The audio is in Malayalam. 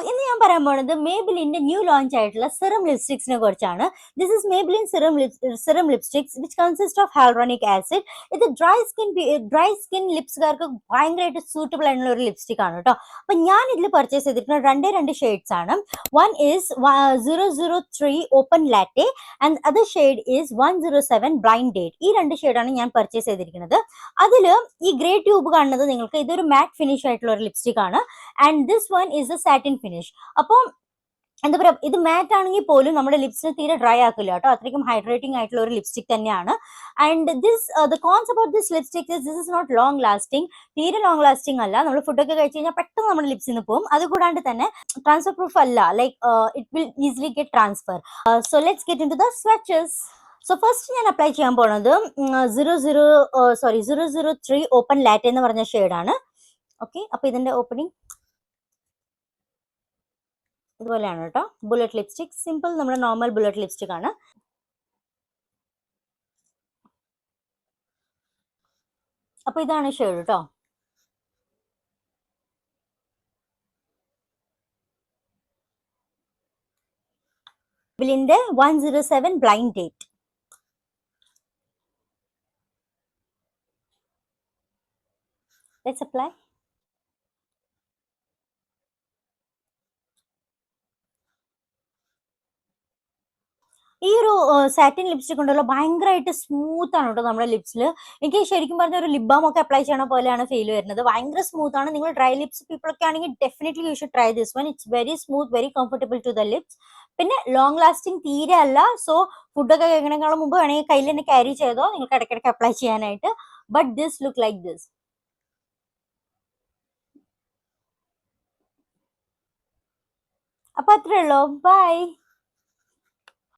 ഇന്ന് ഞാൻ പറയാൻ പോകുന്നത് മേബിലിന്റെ ന്യൂ ലോഞ്ച് ആയിട്ടുള്ള സിറം ലിപ്സ്റ്റിക്സിനെ കുറിച്ചാണ്. This is Maybelline serum lipsticks which consist of hyaluronic acid. ഇത് ഡ്രൈ സ്കിൻ ലിപ്സുകാർക്ക് ഭയങ്കരമായിട്ട് സൂട്ടബിൾ ആയിട്ടുള്ള ഒരു ലിപ്സ്റ്റിക് ആണ് കേട്ടോ. അപ്പൊ ഞാൻ ഇതിൽ പർച്ചേസ് ചെയ്തിരിക്കുന്നത് രണ്ട് ഷെയ്ഡ്സ് ആണ്. One is 003 open latte and other shade is 107 blind date. ഈ രണ്ട് ഷെയ്ഡാണ് ഞാൻ പർച്ചേസ് ചെയ്തിരിക്കുന്നത്. അതിൽ ഈ ഗ്രേ ട്യൂബ് കാണുന്നത് നിങ്ങൾക്ക് ഇതൊരു മാറ്റ് ഫിനിഷ് ആയിട്ടുള്ള ഒരു ലിപ്സ്റ്റിക് ആണ്. And this one is A satin finish. അപ്പോൾ എന്താ പറയുക, ഇത് മാറ്റ് ആണെങ്കിൽ പോലും നമ്മുടെ ലിപ്സിന് തീരെ ഡ്രൈ ആക്കില്ല കേട്ടോ. അത്രയ്ക്കും ഹൈഡ്രേറ്റിംഗ് ആയിട്ടുള്ള ഒരു ലിപ്സ്റ്റിക് തന്നെയാണ്. And the concept of this lipstick this is not long lasting. തീരെ ലോങ് ലാസ്റ്റിംഗ് അല്ല. നമ്മൾ ഫുഡൊക്കെ കഴിച്ച് കഴിഞ്ഞാൽ പെട്ടെന്ന് നമ്മുടെ ലിപ്സിൽ നിന്ന് പോകും. അതുകൂടാണ്ട് തന്നെ ട്രാൻസ്ഫർ പ്രൂഫ് അല്ല. Like it will easily get transfer. So let's get into the swatches. So first ഞാൻ അപ്ലൈ ചെയ്യാൻ പോകുന്നത് 003 ഓപ്പൺ ലാറ്റെ എന്ന് പറഞ്ഞ ഷെയ്ഡാണ്. ഓക്കെ, അപ്പൊ ഇതിന്റെ ഓപ്പണിംഗ് ഇതുപോലെയാണ് കേട്ടോ. ബുള്ളറ്റ് ലിപ്സ്റ്റിക്, സിമ്പിൾ നമ്മുടെ നോർമൽ ബുള്ളറ്റ് ലിപ്സ്റ്റിക് ആണ്. അപ്പൊ ഇതാണ് ഷെയ്ഡ് കേട്ടോ. മേബിലിന്റെ 107 ബ്ലൈൻഡ് ഡേറ്റ്. Let's apply. ഈ ഒരു സാറ്റിൻ ലിപ്സ്റ്റിക് ഉണ്ടല്ലോ, ഭയങ്കരമായിട്ട് സ്മൂത്ത് ആണ് കേട്ടോ നമ്മുടെ ലിപ്സിൽ. എനിക്ക് ശരിക്കും പറഞ്ഞ ഒരു ലിപ് ബാം ഒക്കെ അപ്ലൈ ചെയ്യണ പോലെയാണ് ഫീൽ വരുന്നത്. ഭയങ്കര സ്മൂത്ത് ആണ്. നിങ്ങൾ ഡ്രൈ ലിപ്സ് പീപ്പിൾ ഒക്കെ ആണെങ്കിൽ definitely you should try this one. It's very smooth, very comfortable to the lips. പിന്നെ ലോങ് ലാസ്റ്റിംഗ് തീരെ അല്ല. സോ ഫുഡൊക്കെ കഴിക്കണേക്കാളും മുമ്പ് വേണമെങ്കിൽ കയ്യിൽ തന്നെ ക്യാരി ചെയ്തോ നിങ്ങൾക്ക് ഇടയ്ക്കിടയ്ക്ക് അപ്ലൈ ചെയ്യാനായിട്ട്. But this look like this. അപ്പൊ അത്രേ ഉള്ളൂ. ബൈ.